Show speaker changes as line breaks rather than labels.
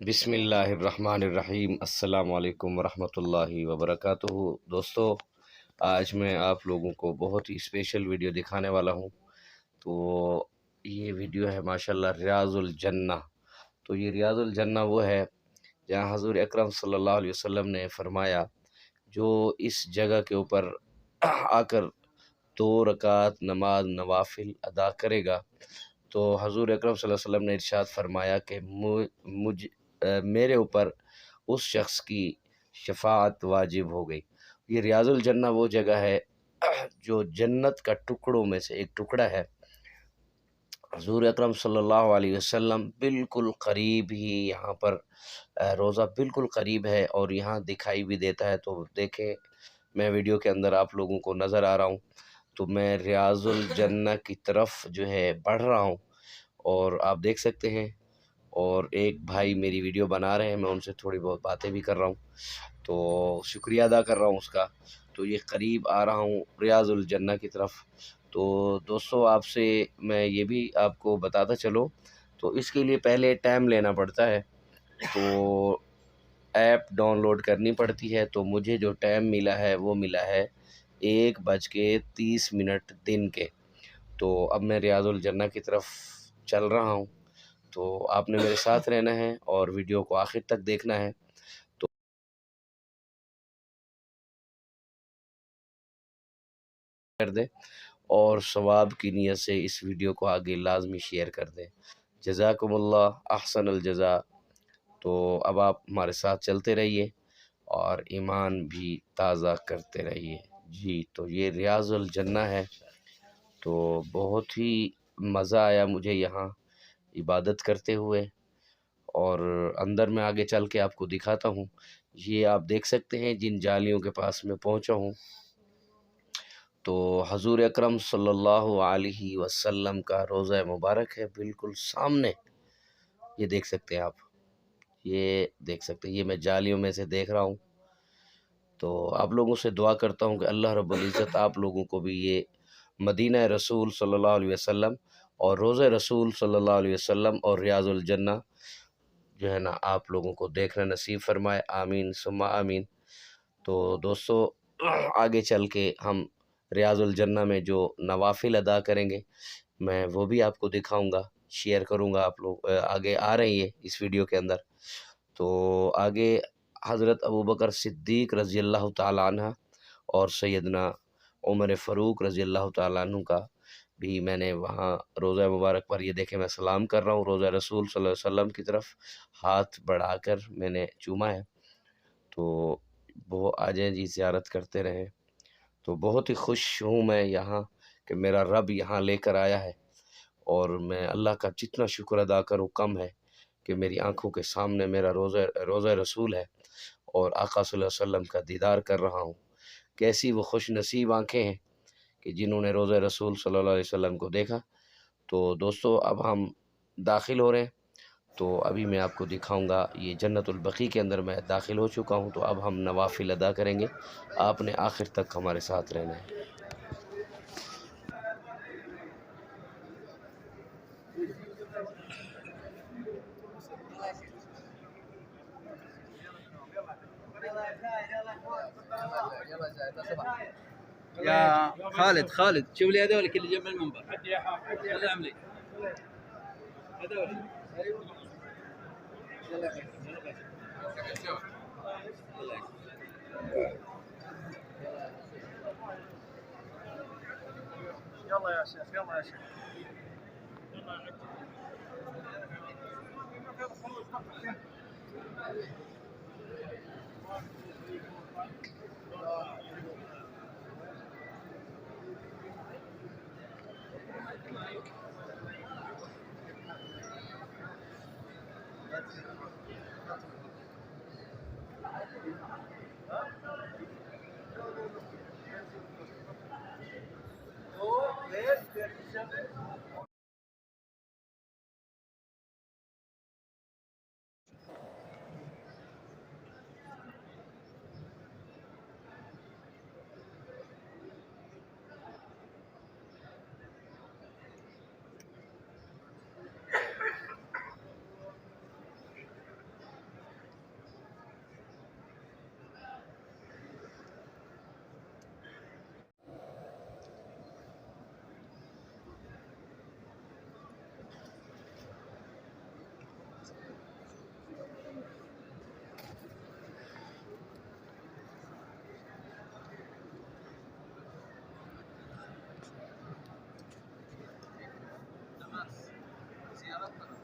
بسم اللہ الرحمن الرحیم۔ السلام علیکم ورحمۃ اللہ وبرکاتہ۔ دوستو، آج میں آپ لوگوں کو بہت ہی اسپیشل ویڈیو دکھانے والا ہوں۔ تو یہ ویڈیو ہے ماشاءاللہ ریاض الجنہ۔ تو یہ ریاض الجنہ وہ ہے جہاں حضور اکرم صلی اللہ علیہ وسلم نے فرمایا جو اس جگہ کے اوپر آ کر 2 رکعت نماز نوافل ادا کرے گا تو حضور اکرم صلی اللہ علیہ وسلم نے ارشاد فرمایا کہ میرے اوپر اس شخص کی شفاعت واجب ہو گئی۔ یہ ریاض الجنہ وہ جگہ ہے جو جنت کا ٹکڑوں میں سے ایک ٹکڑا ہے۔ حضور اکرم صلی اللہ علیہ وسلم بالکل قریب ہی یہاں پر روضہ بالکل قریب ہے اور یہاں دکھائی بھی دیتا ہے۔ تو دیکھیں، میں ویڈیو کے اندر آپ لوگوں کو نظر آ رہا ہوں، تو میں ریاض الجنہ کی طرف جو ہے بڑھ رہا ہوں اور آپ دیکھ سکتے ہیں، اور ایک بھائی میری ویڈیو بنا رہے ہیں، میں ان سے تھوڑی بہت باتیں بھی کر رہا ہوں، تو شکریہ ادا کر رہا ہوں اس کا۔ تو یہ قریب آ رہا ہوں ریاض الجنہ کی طرف۔ تو دوستو، آپ سے میں یہ بھی آپ کو بتاتا چلوں، تو اس کے لیے پہلے ٹائم لینا پڑتا ہے، تو ایپ ڈاؤن لوڈ کرنی پڑتی ہے۔ تو مجھے جو ٹائم ملا ہے وہ ملا ہے 1:30 دن کے۔ تو اب میں ریاض الجنہ کی طرف چل رہا ہوں، تو آپ نے میرے ساتھ رہنا ہے اور ویڈیو کو آخر تک دیکھنا ہے۔ تو کر دیں اور ثواب کی نیت سے اس ویڈیو کو آگے لازمی شیئر کر دیں۔ جزاکم اللہ احسن الجزا۔ تو اب آپ ہمارے ساتھ چلتے رہیے اور ایمان بھی تازہ کرتے رہیے۔ جی، تو یہ ریاض الجنہ ہے۔ تو بہت ہی مزہ آیا مجھے یہاں عبادت کرتے ہوئے، اور اندر میں آگے چل کے آپ کو دکھاتا ہوں۔ یہ آپ دیکھ سکتے ہیں جن جالیوں کے پاس میں پہنچا ہوں، تو حضور اکرم صلی اللہ علیہ وسلم کا روضہ مبارک ہے بالکل سامنے۔ یہ دیکھ سکتے ہیں آپ، یہ دیکھ سکتے ہیں، یہ میں جالیوں میں سے دیکھ رہا ہوں۔ تو آپ لوگوں سے دعا کرتا ہوں کہ اللہ رب العزت آپ لوگوں کو بھی یہ مدینہ رسول صلی اللہ علیہ وسلم اور روضہ رسول صلی اللہ علیہ وسلم اور ریاض الجنہ جو ہے نا آپ لوگوں کو دیکھنا نصیب فرمائے، آمین ثم آمین۔ تو دوستو، آگے چل کے ہم ریاض الجنہ میں جو نوافل ادا کریں گے میں وہ بھی آپ کو دکھاؤں گا، شیئر کروں گا۔ آپ لوگ آگے آ رہی ہے اس ویڈیو کے اندر۔ تو آگے حضرت ابوبکر صدیق رضی اللہ تعالیٰ عنہ اور سیدنا عمر فاروق رضی اللہ تعالیٰ عنہ کا بھی میں نے وہاں روضہ مبارک پر، یہ دیکھیں میں سلام کر رہا ہوں روضہ رسول صلی اللہ علیہ وسلم کی طرف، ہاتھ بڑھا کر میں نے چوما ہے۔ تو وہ آ جائیں جی، زیارت کرتے رہیں۔ تو بہت ہی خوش ہوں میں یہاں کہ میرا رب یہاں لے کر آیا ہے، اور میں اللہ کا جتنا شکر ادا کروں کم ہے کہ میری آنکھوں کے سامنے میرا روضہ رسول ہے اور آقا صلی اللہ علیہ وسلم کا دیدار کر رہا ہوں۔ کیسی وہ خوش نصیب آنکھیں ہیں کہ جنہوں نے روضہ رسول صلی اللہ علیہ وسلم کو دیکھا۔ تو دوستو، اب ہم داخل ہو رہے ہیں، تو ابھی میں آپ کو دکھاؤں گا۔ یہ جنت البقیع کے اندر میں داخل ہو چکا ہوں، تو اب ہم نوافل ادا کریں گے۔ آپ نے آخر تک ہمارے ساتھ رہنا ہے۔
يا خالد شوف لي هذولك اللي جنب المنبر، خلي عملي هذول. يلا يا شيخ، يلا يا شيخ. ناس زيارتنا